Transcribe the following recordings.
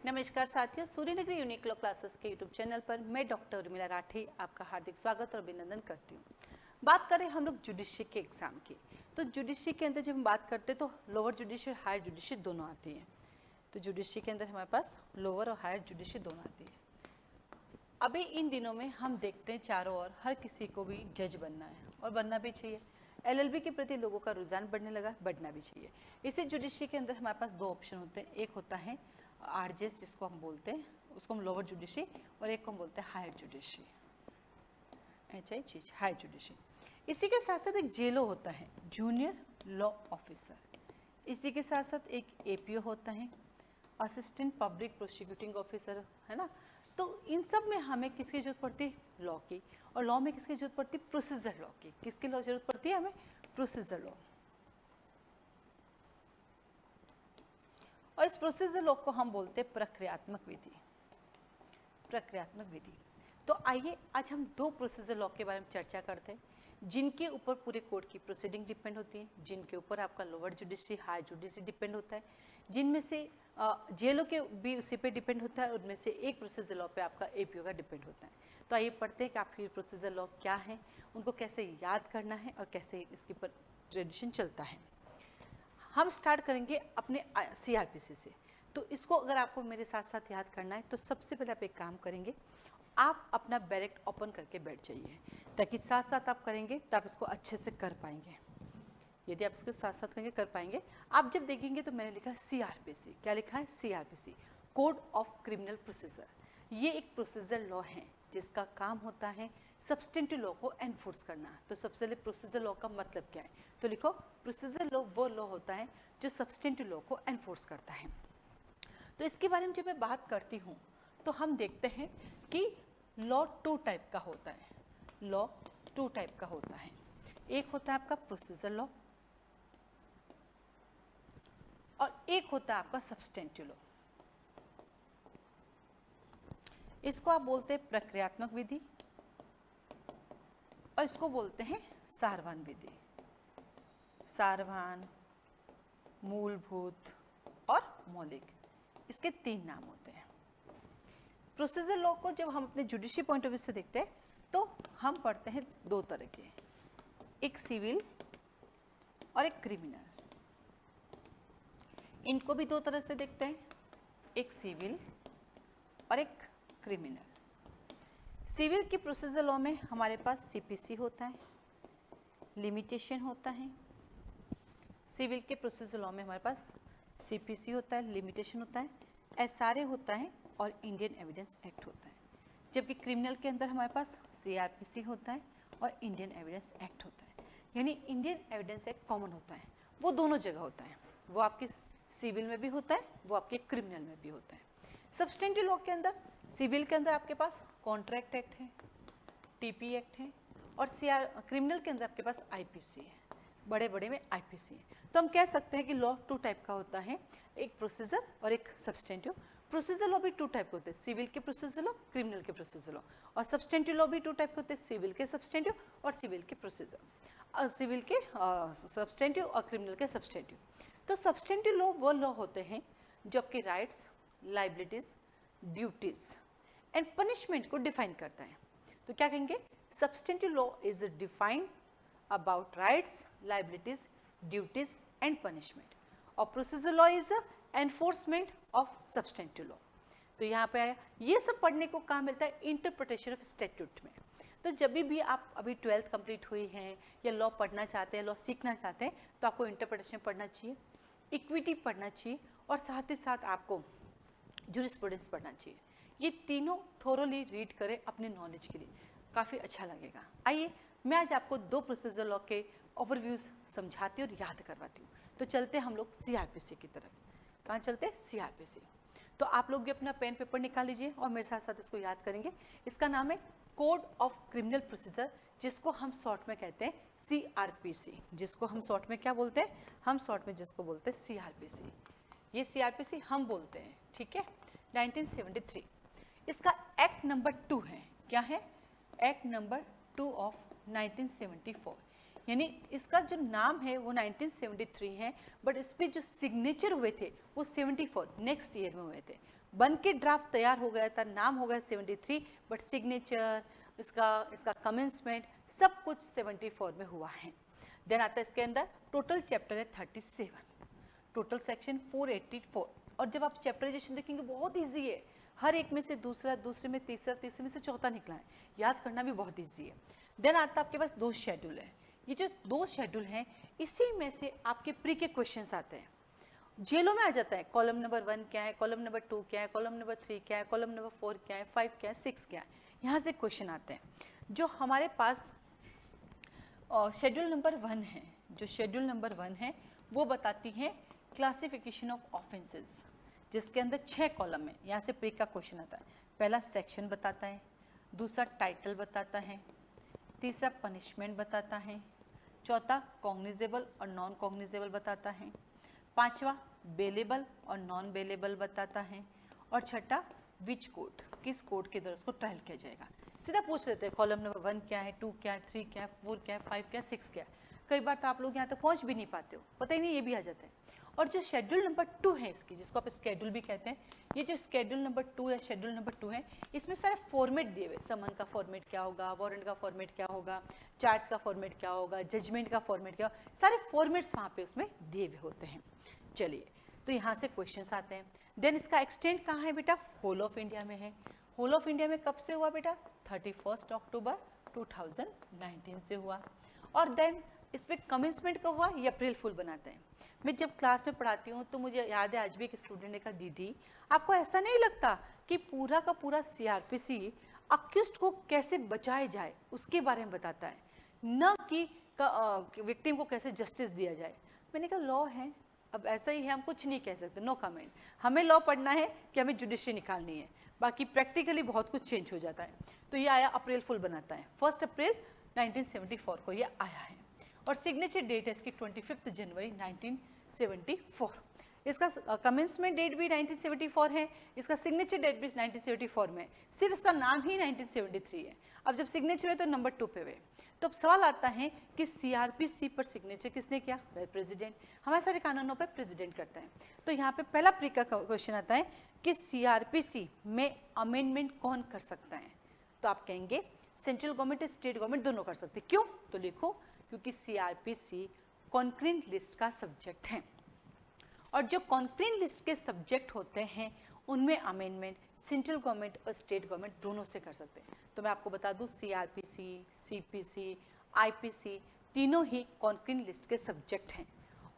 नमस्कार साथियों, Suryanagari unique law classes के यूट्यूब चैनल पर मैं डॉक्टर उर्मिला राठी आपका हार्दिक स्वागत और अभिनंदन करती हूँ। बात करें हम लोग जुडिशरी के एग्जाम की, तो जुडिशरी के अंदर जब हम बात करते हैं तो लोअर जुडिशरी और हायर जुडिशरी दोनों आती है। तो जुडिशरी के अंदर हमारे पास लोअर और हायर जुडिशरी दोनों आती है। अभी इन दिनों में हम देखते हैं चारों ओर हर किसी को भी जज बनना है और बनना भी चाहिए। एलएलबी के प्रति लोगों का रुझान बढ़ने लगा, बढ़ना भी चाहिए। इसी जुडिशरी के अंदर हमारे पास दो ऑप्शन होते हैं, एक होता है आरजेएस जिसको हम बोलते हैं, उसको हम लोअर जुडिशरी, और एक को हम बोलते हैं हायर जुडिशरी। ऐसा चीज हायर जुडिशरी। इसी के साथ साथ एक जेलो होता है, जूनियर लॉ ऑफिसर। इसी के साथ साथ एक एपीओ होता है, असिस्टेंट पब्लिक प्रोसिक्यूटिंग ऑफिसर, है ना। तो इन सब में हमें किसकी जरूरत पड़ती है? लॉ की। और लॉ में किसकी जरूरत पड़ती है? प्रोसीजर लॉ की। किसकी लॉ जरूरत पड़ती है हमें? Procedure law. और इस प्रोसीजर लॉ को हम बोलते हैं प्रक्रियात्मक विधि। प्रक्रियात्मक विधि। तो आइए आज हम दो प्रोसीजर लॉ के बारे में चर्चा करते हैं, जिनके ऊपर पूरे कोर्ट की प्रोसीडिंग डिपेंड होती है, जिनके ऊपर आपका lower judiciary higher judiciary depend होता है, जिनमें से जेलों के भी उसी पे डिपेंड होता है, उनमें से एक प्रोसीजर लॉ पे आपका एपीओ का डिपेंड होता है। तो आइए पढ़ते हैं कि आपकी प्रोसीजर लॉ क्या है, उनको कैसे याद करना है और कैसे इसके ऊपर ट्रेडिशन चलता है। हम स्टार्ट करेंगे अपने सीआरपीसी से। तो इसको अगर आपको मेरे साथ साथ याद करना है तो सबसे पहले आप एक काम करेंगे, आप अपना बैरेक्ट ओपन करके बैठ जाइए, ताकि साथ साथ आप करेंगे तो आप इसको अच्छे से कर पाएंगे। यदि आप इसको साथ साथ करेंगे कर पाएंगे। आप जब देखेंगे तो मैंने लिखा है सीआरपीसी। क्या लिखा है? CrPC, code of criminal procedure. ये एक प्रोसीजर लॉ है जिसका काम होता है सब्सटेंटिव लॉ को एनफोर्स करना। तो सबसे पहले प्रोसीजर लॉ का मतलब क्या है? तो लिखो, प्रोसीजर लॉ वो लॉ होता है जो सब्सटेंटिव लॉ को एनफोर्स करता है। तो इसके बारे में जब मैं बात करती हूँ तो हम देखते हैं कि लॉ टू टाइप का होता है। लॉ टू टाइप का होता है। एक होता है आपका प्रोसीजर लॉ और एक होता है आपका सब्सटेंटिव लॉ। इसको आप बोलते हैं प्रक्रियात्मक विधि और इसको बोलते हैं सारवान विधि। सारवान, मूलभूत और मौलिक, इसके तीन नाम होते हैं। प्रोसीजर लॉ को जब हम अपने जुडिशरी पॉइंट ऑफ व्यू से देखते हैं तो हम पढ़ते हैं दो तरह के, एक सिविल और एक क्रिमिनल। इनको भी दो तरह से देखते हैं, एक सिविल और एक क्रिमिनल। सिविल की प्रोसीजर लॉ में हमारे पास सीपीसी होता है, लिमिटेशन होता है। सिविल के प्रोसीजर लॉ में हमारे पास सीपीसी होता है, लिमिटेशन होता है, एसआरए होता है और इंडियन एविडेंस एक्ट होता है। जबकि क्रिमिनल के अंदर हमारे पास सीआरपीसी होता है और इंडियन एविडेंस एक्ट होता है। यानी इंडियन एविडेंस एक्ट कॉमन होता है, वो दोनों जगह होता है। वो आपके सिविल में भी होता है, वो आपके क्रिमिनल में भी होता है। सब्सटेंटिव लॉ के अंदर, सिविल के अंदर आपके पास कॉन्ट्रैक्ट एक्ट है, टीपी एक्ट है, और क्रिमिनल के अंदर आपके पास आईपीसी है। बड़े बड़े में आईपीसी है। तो हम कह सकते हैं कि लॉ टू टाइप का होता है, एक प्रोसीजर और एक सब्सटेंटिव। प्रोसीजर लॉ भी टू टाइप के होते हैं, सिविल के प्रोसीजर लॉ, क्रिमिनल के प्रोसीजर लॉ। और सब्सटेंटिव लॉ भी टू टाइप के होते हैं, सिविल के सब्सटेंटिव और सिविल के प्रोसीजर, सिविल के सब्सटेंटिव और क्रिमिनल के सब्सटेंटिव। तो सब्सटेंटिव लॉ वो लॉ होते हैं जो आपके rights, liabilities, duties and punishment को डिफाइन करता है। तो क्या कहेंगे? Substantive law is defined about rights, liabilities, duties and punishment. और procedure law is enforcement of substantive law. तो यहाँ पे आया, ये सब पढ़ने को कहाँ मिलता है? इंटरप्रिटेशन ऑफ स्टैट्यूट में। तो जब भी आप अभी 12th कंप्लीट हुई हैं या लॉ पढ़ना चाहते हैं, लॉ सीखना चाहते हैं, तो आपको इंटरप्रिटेशन पढ़ना चाहिए, इक्विटी पढ़ना चाहिए और साथ ही साथ आपको जूरिस्प्रूडेंस पढ़ना चाहिए। ये तीनों थोरोली रीड करें अपने नॉलेज के लिए, काफ़ी अच्छा लगेगा। आइए मैं आज आपको दो प्रोसीजर लॉ के ओवरव्यूज समझाती हूँ और याद करवाती हूँ। तो चलते हम लोग सीआरपीसी की तरफ। कहाँ चलते हैं? सीआरपीसी। तो आप लोग भी अपना पेन पेपर निकाल लीजिए और मेरे साथ साथ इसको याद करेंगे। इसका नाम है कोड ऑफ क्रिमिनल प्रोसीजर, जिसको हम शॉर्ट में कहते हैं सीआरपीसी। जिसको हम शॉर्ट में क्या बोलते हैं? हम शॉर्ट में जिसको बोलते हैं सीआरपीसी। ये सीआरपीसी हम बोलते हैं, ठीक है। 1973 इसका एक्ट नंबर 2 है। क्या है? Act number 2 of 1974। यानी इसका जो नाम है वो 1973 है, बट इस पे जो सिग्नेचर हुए थे वो 74 नेक्स्ट ईयर में हुए थे। बन के ड्राफ्ट तैयार हो गया था, नाम हो गया 73, बट सिग्नेचर, इसका कमेंसमेंट सब कुछ 74 में हुआ है। देन आता है इसके अंदर टोटल चैप्टर है 37, टोटल सेक्शन 484। और जब आप चैप्टराइजेशन देखेंगे बहुत ईजी है, हर एक में से दूसरा, दूसरे में तीसरा, तीसरे में से चौथा निकला है, याद करना भी बहुत ईजी है। देन आता है आपके पास 2 शेड्यूल है। ये जो 2 शेड्यूल हैं इसी में से आपके प्री के क्वेश्चंस आते हैं, जेलों में आ जाता है। कॉलम नंबर 1 क्या है, कॉलम नंबर 2 क्या है, कॉलम नंबर 3 क्या है, कॉलम नंबर 4 क्या है, 5 क्या है, 6 क्या है, यहाँ से क्वेश्चन आते हैं। जो हमारे पास शेड्यूल नंबर 1 है, जो शेड्यूल नंबर 1 है वो बताती है क्लासिफिकेशन ऑफ ऑफेंसेस, जिसके अंदर 6 कॉलम है। यहाँ से प्री का क्वेश्चन आता है। पहला सेक्शन बताता है, दूसरा टाइटल बताता है, तीसरा पनिशमेंट बताता है, चौथा कॉग्निजेबल और नॉन कॉग्निजेबल बताता है, पांचवा बेलेबल और नॉन बेलेबल बताता है, और छठा विच कोड, किस कोड के द्वारा उसको ट्रायल किया जाएगा। सीधा पूछ लेते हैं कॉलम नंबर 1 क्या है, 2 क्या है, 3 क्या है, 4 क्या है, 5 क्या है, 6 क्या है। कई बार तो आप लोग यहाँ तक पहुँच भी नहीं पाते हो, पता ही नहीं ये भी आ जाता है। और जो शेड्यूल नंबर 2 है इसकी, जिसको आप स्केड्यूल भी कहते हैं, ये जो शेड्यूल नंबर 2 या शेड्यूल नंबर 2 है, इसमें सारे फॉर्मेट दिए हुए, समन का फॉर्मेट क्या होगा, वारंट का फॉर्मेट क्या होगा, चार्ज का फॉर्मेट क्या होगा, जजमेंट का फॉर्मेट क्या होगा, सारे फॉर्मेट्स वहाँ पे उसमें दिए हुए होते हैं। चलिए, तो यहाँ से क्वेश्चंस आते हैं। देन इसका एक्सटेंट कहाँ है बेटा, होल ऑफ इंडिया में है। होल ऑफ इंडिया में कब से हुआ बेटा, 31 अक्टूबर 2019 से हुआ। और देन इस पर कमेंसमेंट कब हुआ, ये अप्रैल फुल बनाते हैं। मैं जब क्लास में पढ़ाती हूँ तो मुझे याद है, आज भी एक स्टूडेंट ने कहा, दीदी आपको ऐसा नहीं लगता कि पूरा का पूरा CRPC अक्यूज्ड को कैसे बचाया जाए उसके बारे में बताता है, न कि विक्टिम को कैसे जस्टिस दिया जाए। मैंने कहा लॉ है, अब ऐसा ही है, हम कुछ नहीं कह सकते, नो कमेंट। हमें लॉ पढ़ना है कि हमें जुडिशरी निकालनी है, बाकी प्रैक्टिकली बहुत कुछ चेंज हो जाता है। तो ये आया अप्रैल फुल बनाता है, 1 अप्रैल 1974 को ये आया है। और सिग्नेचर डेट है इसकी 25 जनवरी 1974। इसका कमेंसमेंट डेट भी 1974 है, इसका सिग्नेचर डेट भी 1974 में, सिर्फ इसका नाम ही 1973 है। अब जब सिग्नेचर है तो नंबर 2 पे हुए। तो अब सवाल आता है कि CRPC पर सिग्नेचर किसने किया, प्रेसिडेंट। हमारे सारे कानूनों पर प्रेसिडेंट करता है। तो यहाँ पे पहला प्री का क्वेश्चन आता है कि CRPC में अमेंडमेंट कौन कर सकता है। तो आप कहेंगे सेंट्रल गवर्नमेंट, स्टेट गवर्नमेंट दोनों कर सकते। क्यों, तो लिखो क्योंकि CRPC कॉन्क्रीट लिस्ट का सब्जेक्ट है, और जो कॉन्क्रीट लिस्ट के सब्जेक्ट होते हैं उनमें अमेंडमेंट सेंट्रल गवर्नमेंट और स्टेट गवर्नमेंट दोनों से कर सकते हैं। तो मैं आपको बता दूं CRPC, CPC, IPC तीनों ही कॉन्क्रीट लिस्ट के सब्जेक्ट हैं,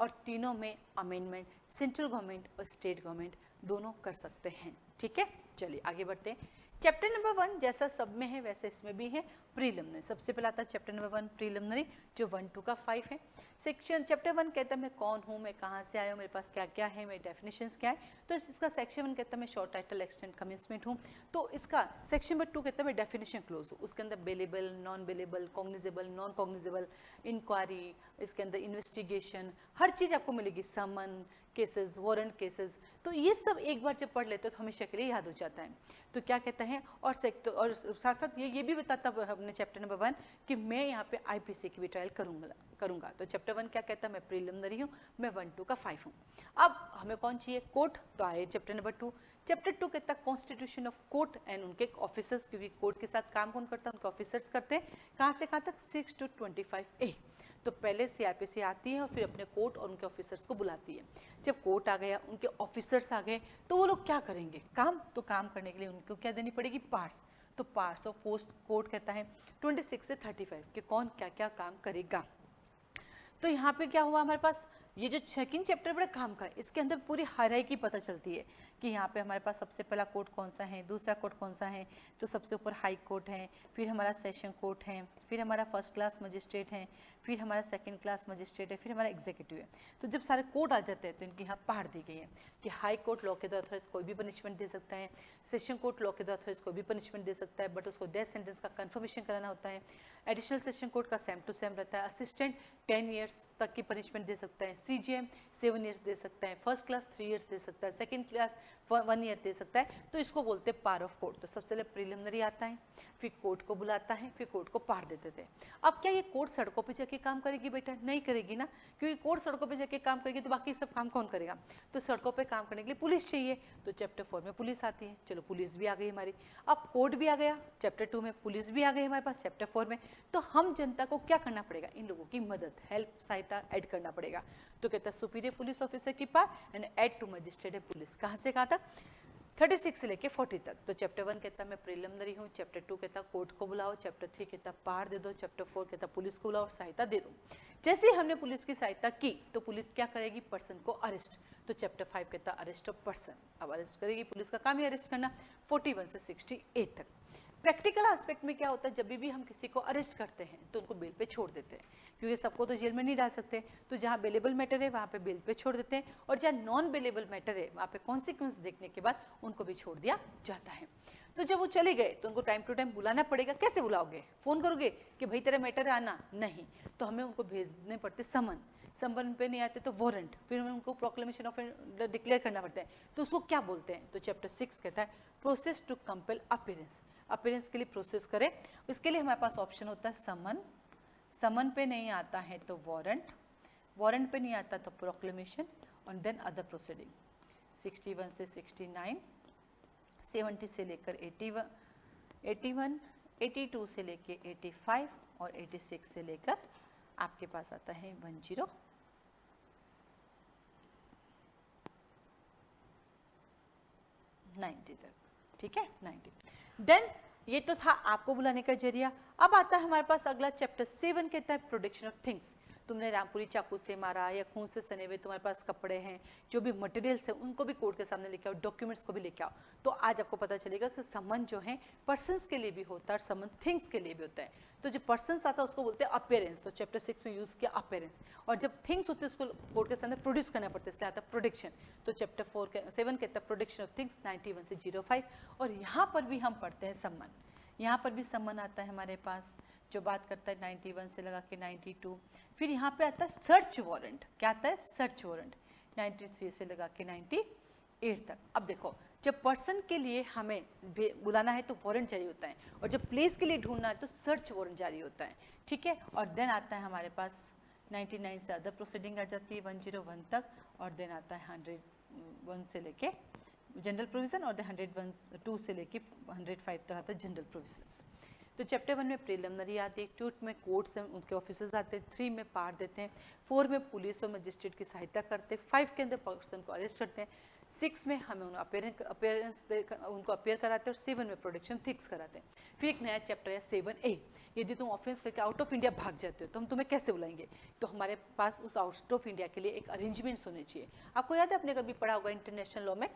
और तीनों में अमेंडमेंट सेंट्रल गवर्नमेंट और स्टेट गवर्नमेंट दोनों कर सकते हैं। ठीक है, चलिए आगे बढ़ते हैं। चैप्टर नंबर 1 जैसा सब में है वैसे इसमें भी है प्रीलिमिनरी। सबसे पहले आता है चैप्टर नंबर 1 प्रीलिमिनरी, जो 1, 2 का 5 है। सेक्शन चैप्टर 1 कहता है मैं कौन हूँ, मैं कहाँ से आया हूँ, मेरे पास क्या क्या है, मेरे डेफिनेशंस क्या है। तो इसका सेक्शन 1 कहता है मैं शॉर्ट टाइटल एक्सटेंड कमेंसमेंट हूँ। तो इसका सेक्शन नंबर 2 कहता है मैं डेफिनेशन क्लोज हूँ। उसके अंदर bailable, non bailable, cognizable, non cognizable, inquiry, इसके अंदर इन्वेस्टिगेशन, हर चीज़ आपको मिलेगी, समन केसेस, वारंट केसेस। तो ये सब एक बार जब पढ़ लेते हो तो हमेशा के लिए याद हो जाता है। तो क्या कहता है, और साथ साथ ये भी बताता हमने चैप्टर नंबर 1 कि मैं यहाँ पे IPC की भी ट्रायल करूँगा। तो चैप्टर 1 क्या कहता है, मैं प्रीलिमिनरी हूँ, मैं 1, 2 का 5 हूँ। अब हमें कौन चाहिए, कोर्ट। तो आए चैप्टर नंबर 2। चैप्टर 2 कहता है कॉन्स्टिट्यूशन ऑफ कोर्ट एंड उनके ऑफिसर्स, क्योंकि कोर्ट के साथ काम कौन करता है, उनके ऑफिसर्स करते हैं। कहाँ से कहाँ तक, 6 to 25A। तो पहले CRPC आती है और फिर अपने कोर्ट और उनके ऑफिसर्स को बुलाती है। जब कोर्ट आ गया, उनके ऑफिसर्स आ गए, तो वो लोग क्या करेंगे, काम। तो काम करने के लिए उनको क्या देनी पड़ेगी, पार्ट्स। तो पार्ट्स ऑफ पोस्ट कोर्ट कहता है 26 से 35 कि कौन क्या क्या काम करेगा। तो यहाँ पे क्या हुआ हमारे पास, ये जो सेकंड चैप्टर बड़ा काम का है, इसके अंदर पूरी हायरार्की पता चलती है कि यहाँ पे हमारे पास सबसे पहला कोर्ट कौन सा है, दूसरा कोर्ट कौन सा है। तो सबसे ऊपर हाई कोर्ट है, फिर हमारा सेशन कोर्ट है, फिर हमारा फर्स्ट क्लास मजिस्ट्रेट है, फिर हमारा सेकंड क्लास मजिस्ट्रेट है, फिर हमारा एग्जीक्यूटिव है। तो जब सारे कोर्ट आ जाते हैं तो इनकी यहाँ पहाड़ दी गई है कि हाई कोर्ट लॉ के द्वारा ऑथराइज कोई भी पनिशमेंट दे सकता है, सेशन कोर्ट लॉ के द्वारा ऑथराइज कोई भी पनिशमेंट दे सकता है, बट उसको डेथ सेंटेंस का कन्फर्मेशन कराना होता है। एडिशनल सेशन कोर्ट का सेम टू सेम रहता है। असिस्टेंट 10 ईयर्स तक की पनिशमेंट दे सकता है, CGM 7 ईयर्स दे सकता है, फर्स्ट क्लास 3 ईयर्स दे सकता है, सेकंड क्लास 1 ईयर दे सकता है। तो इसको बोलते हैं पार ऑफ कोर्ट। तो सबसे पहले प्रिलिमिनरी आता है, फिर कोर्ट को बुलाता है, फिर कोर्ट को पार देते थे। अब क्या ये कोर्ट सड़कों पे जाके काम करेगी बेटा? नहीं करेगी ना, क्योंकि कोर्ट सड़कों पे जाके काम करेगी तो बाकी सब काम कौन करेगा? तो सड़कों पे काम करने के लिए पुलिस चाहिए, तो चैप्टर 4 में पुलिस आती है। चलो पुलिस भी आ गई हमारी, अब कोर्ट भी आ गया चैप्टर 2 में, पुलिस भी आ गई हमारे पास चैप्टर 4 में। तो हम जनता को क्या करना पड़ेगा? इन लोगों की मदद, हेल्प, सहायता ऐड करना पड़ेगा। तो कहता है सुपीरियर पुलिस ऑफिसर की पार and aid to magistrate police. कहाँ से कहाँ तक? 36 से लेके 40 तक। तो चैप्टर 1 कहता है मैं प्रिलिमिनरी हूँ, चैप्टर 2 कहता कोर्ट को बुलाओ, चैप्टर 3 कहता पार दे दो, चैप्टर 4 कहता पुलिस को बुलाओ और सहायता दे दो। जैसे ही हमने पुलिस की सहायता की तो पुलिस क्या करेगी? पर्सन को अरेस्ट। तो चैप्टर 5 कहता अरेस्ट ऑफ पर्सन। अब अरेस्ट करेगी, पुलिस का काम ही अरेस्ट करना। 41 से 68 तक। प्रैक्टिकल एस्पेक्ट में क्या होता है? जब भी हम किसी को अरेस्ट करते हैं तो उनको बेल पे छोड़ देते हैं, क्योंकि सबको तो जेल में नहीं डाल सकते। तो जहाँ बेलेबल मैटर है वहाँ पे बेल पे छोड़ देते हैं, और जहाँ नॉन बेलेबल मैटर है वहाँ पे कॉन्सिक्वेंस देखने के बाद उनको भी छोड़ दिया जाता है। तो जब वो चले गए तो उनको टाइम टू टाइम बुलाना पड़ेगा। कैसे बुलाओगे? फोन करोगे कि भाई तेरा मैटर है आना? नहीं, तो हमें उनको भेजने पड़ते समन। समन पे नहीं आते तो वारंट, फिर हमें उनको प्रोक्लेमेशन ऑफ डिक्लेयर करना पड़ता है। तो उसको क्या बोलते हैं? तो चैप्टर 6 कहता है process to compel appearance. Appearance के लिए प्रोसेस करें, उसके लिए हमारे पास ऑप्शन होता है समन। समन पे नहीं आता है तो वारंट, वारंट पे नहीं आता तो प्रोक्लेमेशन, और देन अदर प्रोसीडिंग। 61 से 69, 70 से लेकर 81, 82 से लेकर 85 और 86 से लेकर आपके पास आता है 10 90 तक। ठीक है, 90। देन ये तो था आपको बुलाने का जरिया। अब आता है हमारे पास अगला चैप्टर 7 कहता है प्रोटेक्शन ऑफ थिंग्स। तुमने रामपुरी चाकू से मारा या खून से सने हुए तुम्हारे पास कपड़े हैं, जो भी मटेरियल्स है उनको भी कोर्ट के सामने लेके आओ, डॉक्यूमेंट्स को भी लेके आओ। तो आज आपको पता चलेगा कि समन जो है पर्सन्स के लिए भी होता है और समन थिंग्स के लिए भी होता है। तो जो पर्सन्स आता है उसको बोलते हैं अपीयरेंस, तो चैप्टर 6 में यूज किया अपीयरेंस। और जब थिंग्स होते हैं उसको कोर्ट के सामने प्रोड्यूस करना पड़ता है, इसलिए आता है प्रोटेक्शन। तो चैप्टर 7 कहता है प्रोटेक्शन ऑफ थिंग्स 91 से 05। और यहाँ पर भी हम पढ़ते हैं सम्मन, यहाँ पर भी सम्मन आता है हमारे पास, जो बात करता है 91 से लगा के 92। फिर यहाँ पे आता है सर्च वारंट। क्या आता है? सर्च वारंट 93 से लगा के 98 तक। अब देखो, जब पर्सन के लिए हमें बुलाना है तो वारंट जारी होता है, और जब प्लेस के लिए ढूंढना है तो सर्च वारंट जारी होता है। ठीक है, और देन आता है हमारे पास 99 से अदर प्रोसीडिंग आ जाती है 101 तक, और देन आता है 101 से लेके जनरल प्रोविजन, और 102 से लेके 105 तक आता है जनरल प्रोविजंस। तो चैप्टर 1 में प्रिलिमिनरी आती है, 2 में कोर्ट्स हैं उनके ऑफिसर्स आते हैं, 3 में पार देते हैं, 4 में पुलिस और मजिस्ट्रेट की सहायता करते हैं, 5 के अंदर पर्सन को अरेस्ट करते हैं, 6 में हमें अपीयरेंस उनको अपीयर कराते हैं, और 7 में प्रोटेक्शन थिंग्स कराते हैं। फिर एक नया चैप्टर है 7A। यदि तुम ऑफेंस करके आउट ऑफ इंडिया भाग जाते हो तो हम तुम्हें कैसे बुलाएंगे? तो हमारे पास उस आउट ऑफ इंडिया के लिए एक अरेंजमेंट्स होने चाहिए। आपको याद है, आपने कभी पढ़ा होगा इंटरनेशनल लॉ में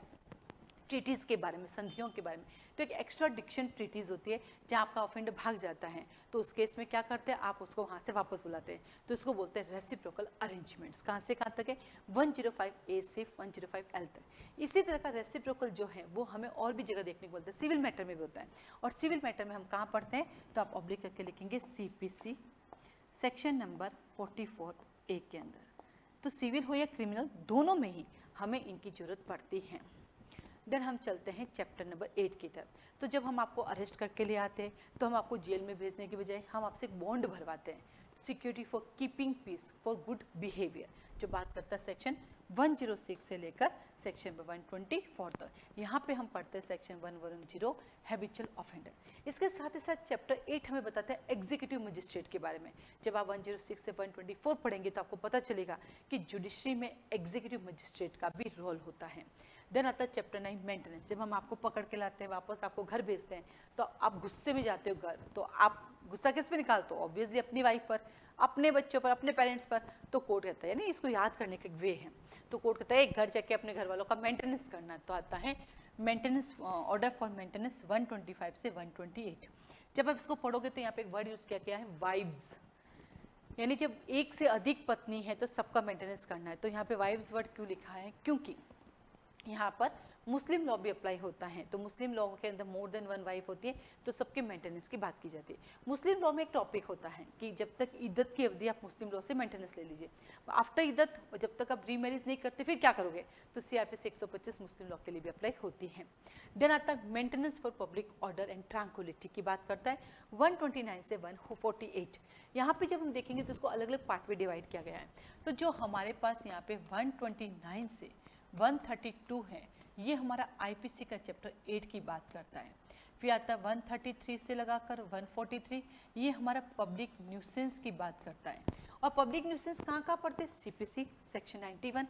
ट्रीटीज़ के बारे में, संधियों के बारे में। तो एक एक्स्ट्राडिक्शन ट्रीटीज़ होती है जहाँ आपका ऑफेंडर भाग जाता है, तो उस केस में क्या करते हैं, आप उसको वहाँ से वापस बुलाते हैं, तो इसको बोलते हैं रेसिप्रोकल अरेंजमेंट्स। कहाँ से कहाँ तक है? 105A से 105L तक। इसी तरह का रेसिप्रोकल जो है वो हमें और भी जगह देखने को मिलता है, सिविल मैटर में भी होता है। और सिविल मैटर में हम कहाँ पढ़ते हैं? तो आप ऑब्लिक करके लिखेंगे CPC सेक्शन नंबर 44A के अंदर। तो सिविल हो या क्रिमिनल, दोनों में ही हमें इनकी जरूरत पड़ती है। देन हम चलते हैं चैप्टर नंबर 8 की तरफ। तो जब हम आपको अरेस्ट करके ले आते हैं तो हम आपको जेल में भेजने की बजाय हम आपसे एक बॉन्ड भरवाते हैं, security for keeping peace for good behaviour, जो बात करता है सेक्शन 106 से लेकर सेक्शन 124 तक। यहाँ पे हम पढ़ते हैं सेक्शन 110 हैबिचुअल ऑफेंडर। इसके साथ ही साथ चैप्टर 8 हमें बताता है एग्जीक्यूटिव मजिस्ट्रेट के बारे में। जब आप 106 से 124 पढ़ेंगे तो आपको पता चलेगा कि जुडिशरी में एग्जीक्यूटिव मजिस्ट्रेट का भी रोल होता है। देन आता है चैप्टर 9 मेंटेनेंस। जब हम आपको पकड़ के लाते हैं, वापस आपको घर भेजते हैं, तो आप गुस्से में जाते हो घर, तो आप गुस्सा किस पे निकालते हो? ऑब्वियसली अपनी वाइफ पर, अपने बच्चों पर, अपने पेरेंट्स पर। तो कोर्ट कहता है, यानी इसको याद करने का एक वे है, तो कोर्ट कहता है एक घर जाके अपने घर वालों का मेंटेनेंस करना। तो आता है मेंटेनेंस, ऑर्डर फॉर मेंटेनेंस 125 से 128। जब आप इसको पढ़ोगे तो यहाँ पे एक वर्ड यूज किया गया है वाइव्स, यानी जब एक से अधिक पत्नी है तो सबका मेंटेनेंस करना है। तो यहाँ पे वाइव्स वर्ड क्यों लिखा है? क्योंकि यहाँ पर मुस्लिम लॉ भी अप्लाई होता है, तो मुस्लिम लॉ के अंदर मोर देन वन वाइफ होती है, तो सबके मेंटेनेंस की बात की जाती है। मुस्लिम लॉ में एक टॉपिक होता है कि जब तक इद्दत की अवधि आप मुस्लिम लॉ से मेंटेनेंस ले लीजिए, आफ्टर इद्दत जब तक आप रीमैरिज नहीं करते फिर क्या करोगे, तो सीआरपीसी 125 मुस्लिम लॉ के लिए भी अप्लाई होती है। देन आता है maintenance for public order and tranquillity की बात करता है 129 से 148। यहाँ पे जब हम देखेंगे तो उसको अलग अलग पार्ट में डिवाइड किया गया है। तो जो हमारे पास यहाँ पे 129 से 132 है, ये हमारा आईपीसी का चैप्टर 8 की बात करता है। फिर आता है 133 से लगाकर 143, ये हमारा पब्लिक न्यूसेंस की बात करता है। और पब्लिक न्यूसेंस कहाँ कहाँ पढ़ते हैं, सीपीसी सेक्शन 91,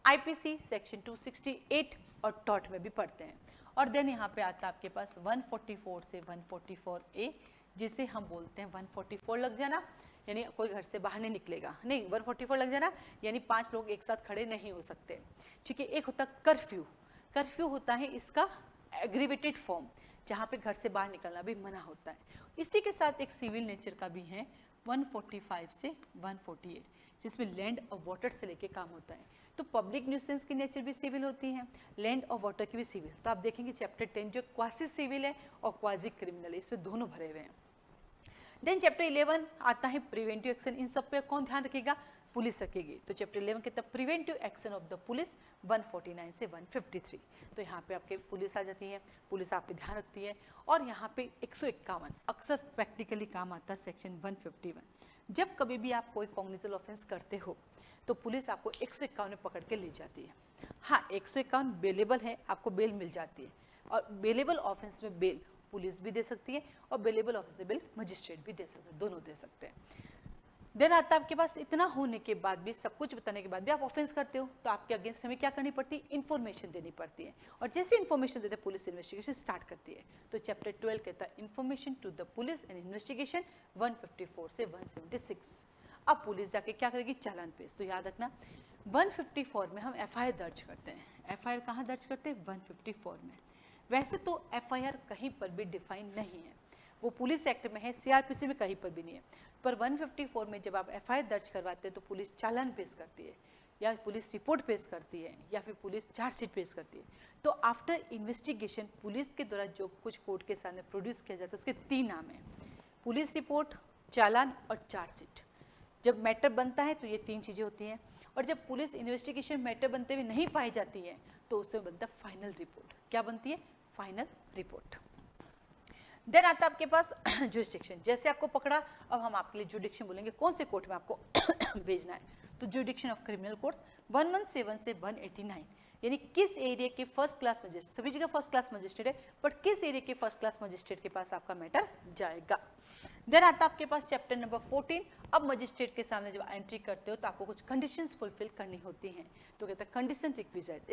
आईपीसी सेक्शन 268 और टॉट में भी पढ़ते हैं। और देन यहाँ पे आता है आपके पास 144 से 144A, जिसे हम बोलते हैं 144 लग जाना यानी कोई घर से बाहर नहीं निकलेगा, नहीं 144 लग जाना यानी 5 लोग एक साथ खड़े नहीं हो सकते। ठीक है, एक होता कर्फ्यू, कर्फ्यू होता है इसका एग्रीवेटेड फॉर्म, जहाँ पे घर से बाहर निकलना भी मना होता है। इसी के साथ एक सिविल नेचर का भी है 145 से 148, जिसमें लैंड और वाटर से लेके काम होता है। तो पब्लिक न्यूसेंस की नेचर भी सिविल होती है, लैंड और वाटर की भी सिविल। तो आप देखेंगे चैप्टर 10 जो क्वासी सिविल है और क्वाजी क्रिमिनल है, इसमें दोनों भरे हुए हैं। देन चैप्टर 11 आता है प्रिवेंटिव एक्शन, इन सब पे कौन ध्यान रखेगा, पुलिस रखेगी। तो चैप्टर 11 कहता है preventive action of the police 149 से 153। तो यहाँ पे आपके पुलिस आ जाती है, पुलिस आपके ध्यान रखती है। और यहाँ पे 151 अक्सर प्रैक्टिकली काम आता है सेक्शन 151। जब कभी भी आप कोई कॉग्निजेबल ऑफेंस करते हो तो पुलिस आपको 151 में पकड़ के ले जाती है। हाँ, 151 बेलेबल है, आपको बेल मिल जाती है। और बेलेबल ऑफेंस में बेल पुलिस भी दे सकती है और बेलेबल ऑफेंस में बेल मजिस्ट्रेट भी दे सकते हैं, दोनों दे सकते हैं। देन आता है आपके पास इतना होने के बाद भी, सब कुछ बताने के बाद भी आप ऑफेंस करते हो तो आपके अगेंस्ट हमें क्या करनी पड़ती है, इन्फॉर्मेशन देनी पड़ती है। और जैसे इन्फॉर्मेशन देते हैं पुलिस इन्वेस्टिगेशन स्टार्ट करती है। तो चैप्टर 12 कहता है information to the police and investigation 154 से 176। अब पुलिस जाके क्या करेगी, चालान पेश। तो याद रखना 154 में हम एफआईआर दर्ज करते हैं। एफआईआर कहाँ दर्ज करते हैं, 154 में। वैसे तो एफआईआर कहीं पर भी डिफाइन नहीं है, वो पुलिस एक्ट में है, सीआरपीसी में कहीं पर भी नहीं है। पर 154 में जब आप एफआईआर दर्ज करवाते हैं तो पुलिस चालान पेश करती है, या पुलिस रिपोर्ट पेश करती है, या फिर पुलिस चार्जशीट पेश करती है। तो आफ्टर इन्वेस्टिगेशन पुलिस के द्वारा जो कुछ कोर्ट के सामने प्रोड्यूस किया जाता है उसके 3 नाम हैं, पुलिस रिपोर्ट, चालान और चार्जशीट। जब मैटर बनता है तो ये 3 चीज़ें होती हैं। और जब पुलिस इन्वेस्टिगेशन मैटर बनते हुए नहीं पाई जाती है तो उसमें बनता है फाइनल रिपोर्ट। क्या बनती है, फाइनल रिपोर्ट। देन आता है आपके पास जुरिडिक्शन। जैसे आपको पकड़ा, अब हम आपके लिए जुरिडिक्शन बोलेंगे, कौन से कोर्ट में आपको भेजना है। तो जुरिडिक्शन ऑफ क्रिमिनल कोर्ट्स 117 से 189, यानी किस एरिया के फर्स्ट क्लास मजिस्ट्रेट, सभी जगह फर्स्ट क्लास मजिस्ट्रेट है, बट किस एरिया के फर्स्ट क्लास मजिस्ट्रेट के पास आपका मैटर जाएगा। देन आता है आपके पास चैप्टर नंबर 14। अब मजिस्ट्रेट के सामने जब एंट्री करते हो तो आपको कुछ कंडीशंस फुलफिल करनी होती हैं। तो कहता है कंडीशन रिक्विजिट।